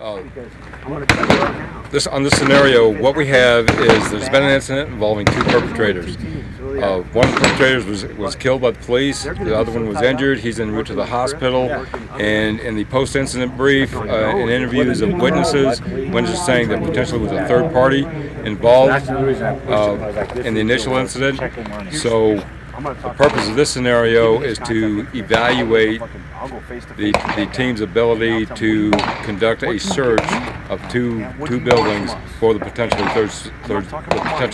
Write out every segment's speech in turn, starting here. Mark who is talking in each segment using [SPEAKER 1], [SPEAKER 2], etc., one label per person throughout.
[SPEAKER 1] On this scenario, what we have is there's been an incident involving two perpetrators. One of the perpetrators was killed by the police. The other one was injured. He's en route to the hospital. And in the post-incident brief, in interviews of witnesses saying that potentially was a third party involved in the initial incident. So the purpose of this scenario is to evaluate the team's ability to conduct a search of two buildings for the potential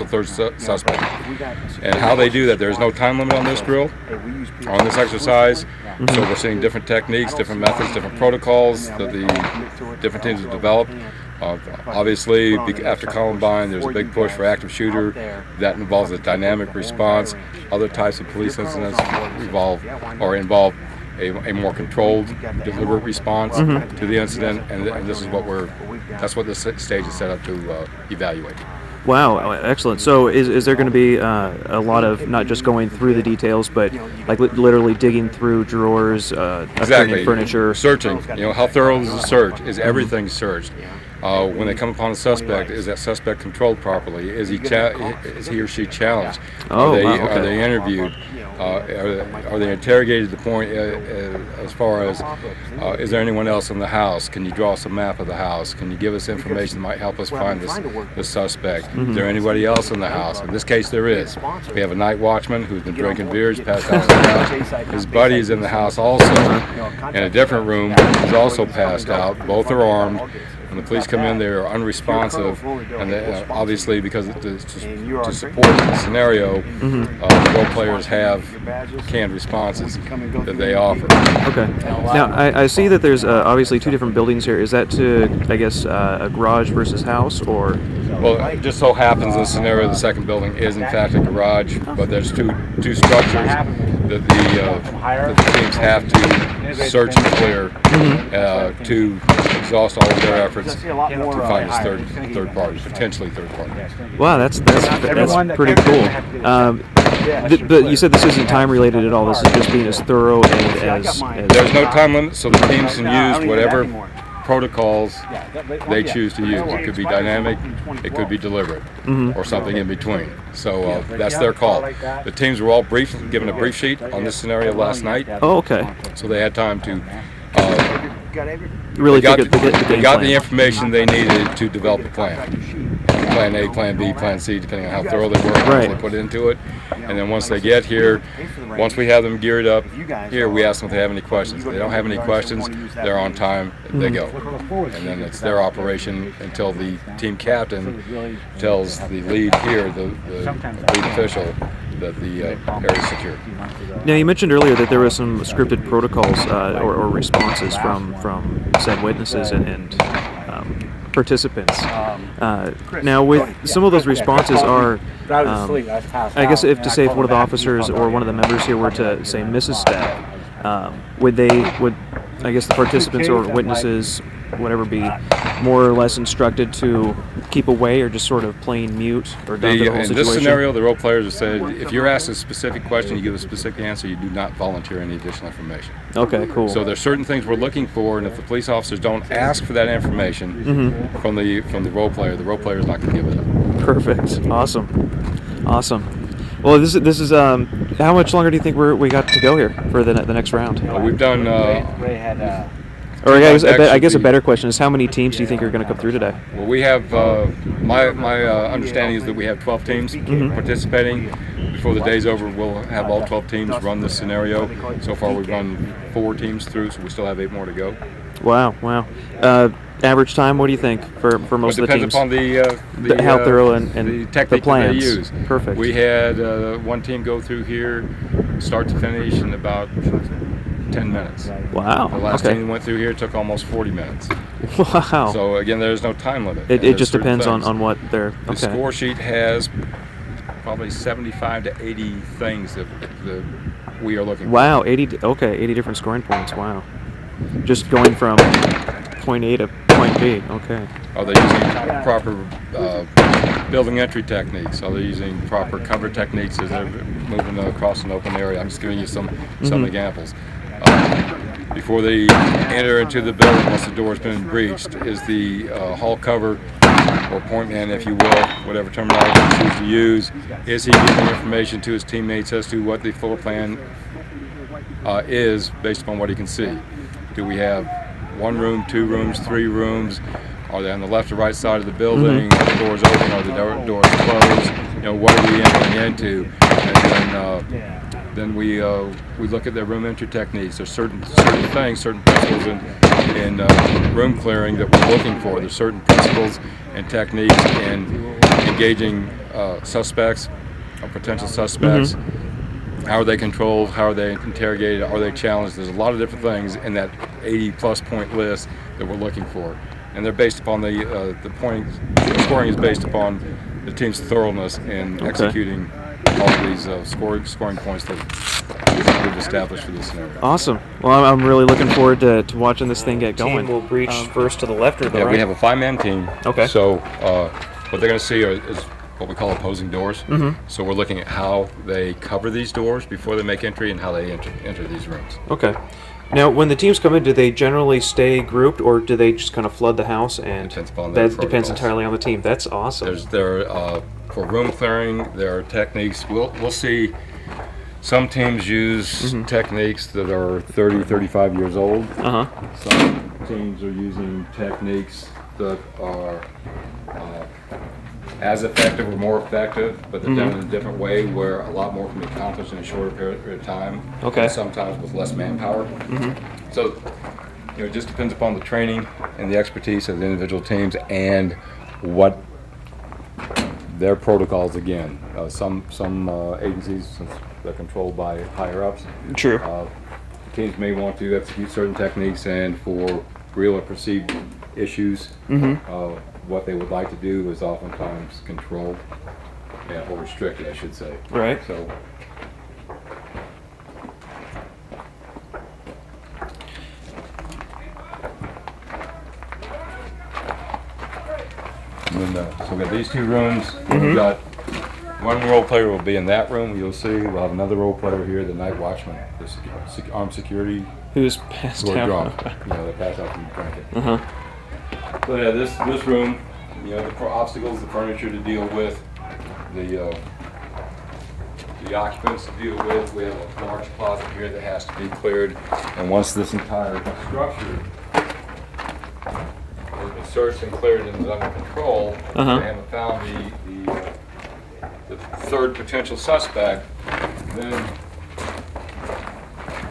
[SPEAKER 1] third suspect. And how they do that, there's no time limit on this drill, on this exercise. So we're seeing different techniques, different methods, different protocols that the different teams have developed. Obviously, after Columbine, there's a big push for active shooter. That involves a dynamic response. Other types of police incidents involve a more controlled, deliberate response to the incident, and this is that's what this stage is set up to evaluate.
[SPEAKER 2] Wow, excellent. So is there going to be a lot of not just going through the details, but like literally digging through drawers,
[SPEAKER 1] exactly,
[SPEAKER 2] furniture,
[SPEAKER 1] searching? How thorough is the search? Is everything searched? When they come upon a suspect, is that suspect controlled properly? Is he or she challenged? Are they interviewed? Are they interrogated to the point as far as is there anyone else in the house? Can you draw us a map of the house? Can you give us information that might help us find this suspect? Is there anybody else in the house? In this case, there is. We have a night watchman who's been drinking beers, passed out on the couch. His buddy is in the house also, in a different room. He's also passed out. Both are armed. When the police come in, they are unresponsive, and they, obviously, because to support the scenario, role players have canned responses that they offer.
[SPEAKER 2] Okay. Now, I see that there's obviously two different buildings here. Is that to, I guess, a garage versus house, or?
[SPEAKER 1] Well, it just so happens in the scenario the second building is in fact a garage, but there's two structures that the teams have to search and clear to exhaust all of their efforts to find this third party, potentially third party.
[SPEAKER 2] Wow, that's pretty cool. But you said this isn't time related at all. This is just being as thorough and as
[SPEAKER 1] there's no time limit, so the teams can use whatever protocols they choose to use. It could be dynamic, it could be deliberate, or something in between. So that's their call. The teams were all given a brief sheet on this scenario last night.
[SPEAKER 2] Oh, okay.
[SPEAKER 1] So they had time to
[SPEAKER 2] really
[SPEAKER 1] got the information they needed to develop a plan. Plan A, Plan B, Plan C, depending on how thorough they were, they put into it. And then once they get here, once we have them geared up here, we ask them if they have any questions. If they don't have any questions, they're on time, they go. And then it's their operation until the team captain tells the lead here, the lead official, that the area is secure.
[SPEAKER 2] Now, you mentioned earlier that there were some scripted protocols or responses from said witnesses and participants. Now, with some of those responses are, I guess if one of the officers or one of the members here were to say miss a step, would I guess the participants or witnesses, whatever, be more or less instructed to keep away or just sort of plain mute or down to the whole situation?
[SPEAKER 1] In this scenario, the role players have said if you're asked a specific question, you give a specific answer, you do not volunteer any additional information.
[SPEAKER 2] Okay, cool.
[SPEAKER 1] So there's certain things we're looking for, and if the police officers don't ask for that information from the role player is not going to give it up.
[SPEAKER 2] Perfect. Awesome. Well, this is how much longer do you think we got to go here for the next round?
[SPEAKER 1] We've done.
[SPEAKER 2] Or I guess a better question is how many teams do you think are going to come through today?
[SPEAKER 1] Well, we have my understanding is that we have 12 teams participating. Before the day's over, we'll have all 12 teams run this scenario. So far, we've run 4 teams through, so we still have 8 more to go.
[SPEAKER 2] Wow. Average time, what do you think for most of the teams?
[SPEAKER 1] It depends upon
[SPEAKER 2] how thorough and
[SPEAKER 1] the technique
[SPEAKER 2] the plans
[SPEAKER 1] that they use.
[SPEAKER 2] Perfect.
[SPEAKER 1] We had one team go through here, start to finish, in about 10 minutes.
[SPEAKER 2] Wow.
[SPEAKER 1] The last team went through here took almost 40 minutes.
[SPEAKER 2] Wow.
[SPEAKER 1] So again, there's no time limit.
[SPEAKER 2] It just depends on what they're.
[SPEAKER 1] The score sheet has probably 75 to 80 things that we are looking for.
[SPEAKER 2] Wow, 80 different scoring points. Wow. Just going from point A to point B. Okay.
[SPEAKER 1] Are they using proper building entry techniques? Are they using proper cover techniques as they're moving across an open area? I'm just giving you some examples. before they enter into the building, once the door has been breached, is the hall cover or point man, if you will, whatever terminology you choose to use. Is he giving information to his teammates as to what the floor plan is based upon what he can see? Do we have 1 room, 2 rooms, 3 rooms? Are they on the left or right side of the building? Are the doors open? Are the doors closed? What are we entering into? And then we look at their room entry techniques. There's certain things, certain principles in room clearing that we're looking for. There's certain principles and techniques in engaging suspects or potential suspects. How are they controlled? How are they interrogated? Are they challenged? There's a lot of different things in that 80-plus point list that we're looking for, and they're based upon the scoring is based upon the team's thoroughness in executing all of these scoring points that we've established for this scenario.
[SPEAKER 2] Awesome. Well, I'm really looking forward to watching this thing get going. We'll breach first to the left or the right?
[SPEAKER 1] We have a 5-man team.
[SPEAKER 2] Okay.
[SPEAKER 1] So what they're going to see is what we call opposing doors. So we're looking at how they cover these doors before they make entry and how they enter these rooms.
[SPEAKER 2] Okay. Now, when the teams come in, do they generally stay grouped, or do they just kind of flood the house? And
[SPEAKER 1] depends upon their
[SPEAKER 2] that depends entirely on the team. That's awesome.
[SPEAKER 1] For room clearing, there are techniques. We'll see some teams use techniques that are 30, 35 years old. Some teams are using techniques that are as effective or more effective, but they're done in a different way where a lot more can be accomplished in a shorter period of time.
[SPEAKER 2] Okay.
[SPEAKER 1] And sometimes with less manpower. So it just depends upon the training and the expertise of the individual teams and what their protocols again. Some agencies, since they're controlled by higher ups,
[SPEAKER 2] True.
[SPEAKER 1] teams may want to execute certain techniques, and for real or perceived issues, what they would like to do is oftentimes controlled or restricted, I should say.
[SPEAKER 2] Right.
[SPEAKER 1] So. So we've got these 2 rooms. We've got 1 role player will be in that room. You'll see we'll have another role player here, the night watchman, the armed security.
[SPEAKER 2] Who's passed
[SPEAKER 1] Who are
[SPEAKER 2] out?
[SPEAKER 1] drunk. They pass out from drinking. So yeah, this room, the obstacles, the furniture to deal with, the occupants to deal with. We have a large closet here that has to be cleared, and once this entire structure has been searched and cleared and is under control, we haven't found the 3rd potential suspect, then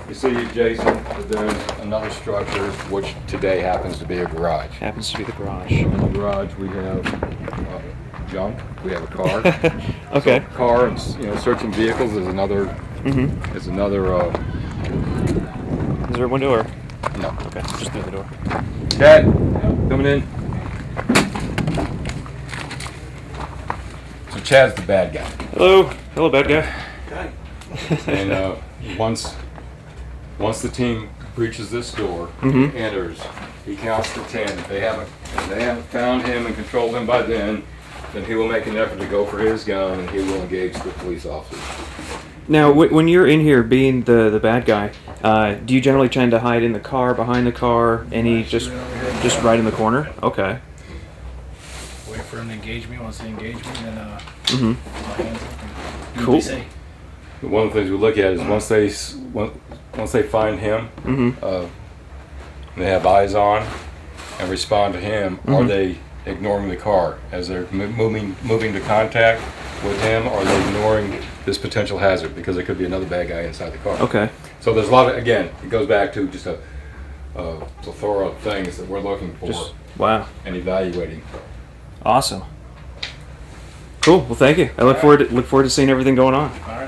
[SPEAKER 1] you see adjacent that there's another structure, which today happens to be a garage.
[SPEAKER 2] Happens to be the garage.
[SPEAKER 1] In the garage we have junk. We have a car.
[SPEAKER 2] Okay.
[SPEAKER 1] So car and searching vehicles is another. Is another.
[SPEAKER 2] Is there a window or?
[SPEAKER 1] No.
[SPEAKER 2] Okay, just through the door.
[SPEAKER 1] Dad, coming in. So Chad's the bad guy.
[SPEAKER 2] Hello, bad guy.
[SPEAKER 1] And once the team breaches this door, enters, he counts to 10. If they haven't found him and controlled him by then he will make an effort to go for his gun and he will engage the police officers.
[SPEAKER 2] Now, when you're in here being the bad guy, do you generally tend to hide in the car, behind the car, just right in the corner? Okay.
[SPEAKER 3] Wait for him to engage me. Once they engage me, then my hands up and
[SPEAKER 2] Cool.
[SPEAKER 3] we say.
[SPEAKER 1] One of the things we look at is once they find him, they have eyes on and respond to him. Are they ignoring the car as they're moving to contact with him? Or are they ignoring this potential hazard because there could be another bad guy inside the car?
[SPEAKER 2] Okay.
[SPEAKER 1] So there's a lot of, again, it goes back to just a plethora of things that we're looking for
[SPEAKER 2] Wow.
[SPEAKER 1] and evaluating.
[SPEAKER 2] Awesome. Cool. Well, thank you. I look forward to seeing everything going on.
[SPEAKER 3] All